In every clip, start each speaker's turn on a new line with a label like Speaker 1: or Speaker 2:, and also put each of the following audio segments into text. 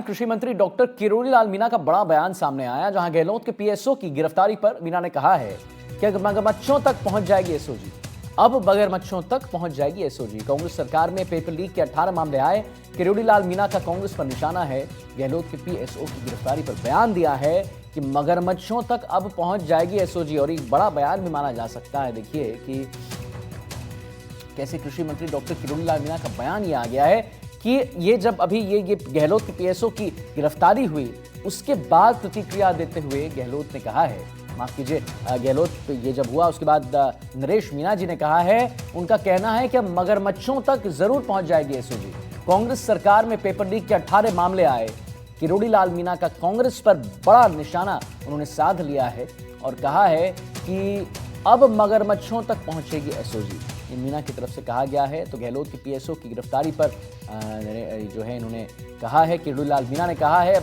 Speaker 1: कृषि मंत्री डॉक्टर किरोड़ी लाल मीणा का बड़ा बयान सामने आया, जहां गहलोत के पीएसओ की गिरफ्तारी पर मीणा ने कहा है कि मगरमच्छों तक पहुंच जाएगी एसओजी। अब मगरमच्छों तक पहुंच जाएगी एसओजी। कांग्रेस सरकार में पेपर लीक के 18 मामले आए। किरोड़ी लाल मीणा का कांग्रेस पर निशाना है। गहलोत के पीएसओ की गिरफ्तारी पर बयान दिया है कि मगरमच्छों तक अब पहुंच जाएगी एसओजी। और एक बड़ा बयान भी माना जा सकता है। देखिए कि कैसे कृषि मंत्री डॉक्टर किरोड़ी लाल मीणा का बयान ये आ गया है कि ये जब अभी ये गहलोत के पीएसओ की गिरफ्तारी हुई, उसके बाद प्रतिक्रिया देते हुए गहलोत ने कहा है, माफ कीजिए, गहलोत ये जब हुआ उसके बाद नरेश मीणा जी ने कहा है, उनका कहना है कि अब मगरमच्छों तक जरूर पहुंच जाएगी एसओजी। कांग्रेस सरकार में पेपर लीक के 18 मामले आए। किरोड़ी लाल मीणा का कांग्रेस पर बड़ा निशाना उन्होंने साध लिया है और कहा है कि अब मगरमच्छों तक पहुंचेगी एसओजी। मीणा की तरफ से कहा गया है। तो गहलोत के पीएसओ की गिरफ्तारी पर जो है इन्होंने कहा है, किरोड़ी लाल मीणा ने कहा है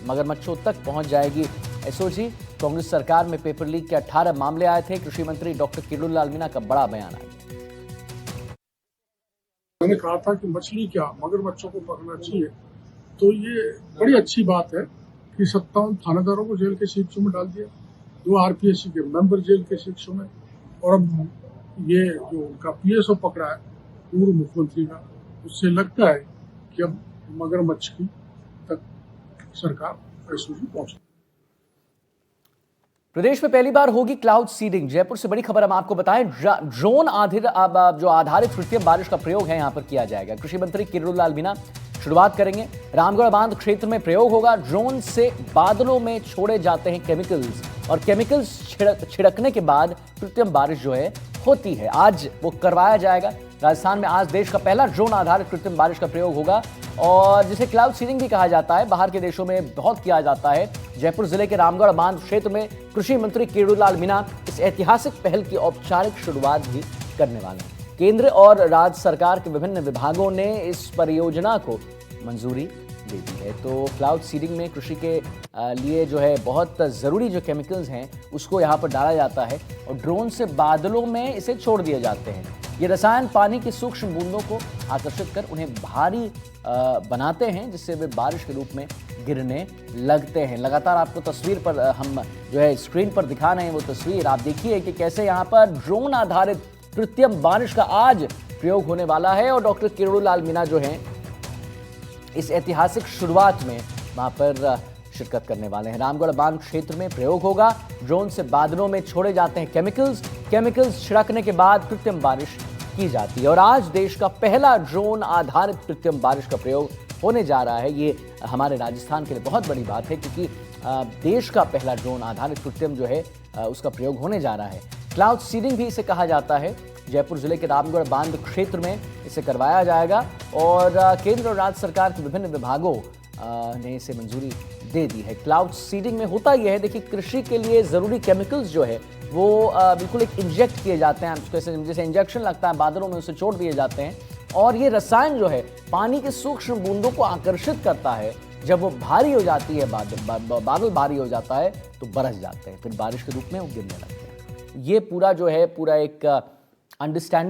Speaker 1: मगरमच्छों तक पहुंच जाएगी एसओजी। कांग्रेस सरकार में पेपर लीक के 18 मामले आए थे। कृषि मंत्री डॉक्टर किरोड़ी लाल मीणा का बड़ा बयान आया।
Speaker 2: मैंने कहा था कि मछली क्या मगरमच्छों को पकड़ना चाहिए, तो ये बड़ी अच्छी बात है कि 57 थानेदारों को जेल के शिक्षों में डाल दिया, 2 आरपीएससी के मेंबर जेल के शिक्षों में, और अब ये जो उनका पीएसओ पकड़ा है पूर्व मुख्यमंत्री का, उससे लगता है कि अब मगरमच्छ की तक सरकार एसओजी पहुंच।
Speaker 1: प्रदेश में पहली बार होगी क्लाउड सीडिंग। जयपुर से बड़ी खबर हम आपको बताएं, ड्रोन आधारित कृत्रिम बारिश का प्रयोग है यहां पर किया जाएगा। कृषि मंत्री किरोड़ी लाल मीणा शुरुआत करेंगे। रामगढ़ बांध क्षेत्र में प्रयोग होगा। ड्रोन से बादलों में छोड़े जाते हैं केमिकल्स और केमिकल्स छिड़कने के बाद कृत्रिम बारिश जो है होती है। आज वो करवाया जाएगा। राजस्थान में आज देश का पहला ड्रोन आधारित कृत्रिम बारिश का प्रयोग होगा और जिसे क्लाउड सीडिंग भी कहा जाता है। बाहर के देशों में बहुत किया जाता है। जयपुर जिले के रामगढ़ बांध क्षेत्र में कृषि मंत्री किरोड़ी लाल मीणा इस ऐतिहासिक पहल की औपचारिक शुरुआत भी करने वाले हैं। केंद्र और राज्य सरकार के विभिन्न विभागों ने इस परियोजना को मंजूरी दे दी है। तो क्लाउड सीडिंग में कृषि के लिए जो है बहुत ज़रूरी जो केमिकल्स हैं उसको यहाँ पर डाला जाता है और ड्रोन से बादलों में इसे छोड़ दिए जाते हैं। ये रसायन पानी की सूक्ष्म बूंदों को आकर्षित कर उन्हें भारी बनाते हैं, जिससे वे बारिश के रूप में गिरने लगते हैं। लगातार आपको तस्वीर पर हम जो है स्क्रीन पर दिखा रहे हैं वो तस्वीर। आप देखिए कि कैसे यहाँ पर ड्रोन आधारित कृत्रिम बारिश का आज प्रयोग होने वाला है और डॉक्टर किरोड़ी लाल मीणा जो हैं इस ऐतिहासिक शुरुआत में वहां पर शिरकत करने वाले हैं। रामगढ़ बांध क्षेत्र में प्रयोग होगा। ड्रोन से बादलों में छोड़े जाते हैं केमिकल्स छिड़कने के बाद कृत्रिम बारिश की जाती है और आज देश का पहला ड्रोन आधारित कृत्रिम बारिश का प्रयोग होने जा रहा है। ये हमारे राजस्थान के लिए बहुत बड़ी बात है क्योंकि देश का पहला ड्रोन आधारित कृत्रिम जो है उसका प्रयोग होने जा रहा है। क्लाउड सीडिंग भी इसे कहा जाता है। जयपुर जिले के रामगढ़ बांध क्षेत्र में इसे करवाया जाएगा और केंद्र और राज्य सरकार के विभिन्न विभागों ने इसे मंजूरी दे दी है। क्लाउड सीडिंग में होता यह है, देखिए, कृषि के लिए जरूरी केमिकल्स जो है वो बिल्कुल एक इंजेक्ट किए जाते हैं। जैसे इंजेक्शन लगता है बादलों में, उसे छोड़ दिए जाते हैं और ये रसायन जो है पानी की सूक्ष्म बूंदों को आकर्षित करता है। जब वो भारी हो जाती है, बादल भारी हो जाता है तो बरस जाते हैं, फिर बारिश के रूप में वो गिरने लगते हैं। ये पूरा जो है पूरा एक अंडरस्टैंडिंग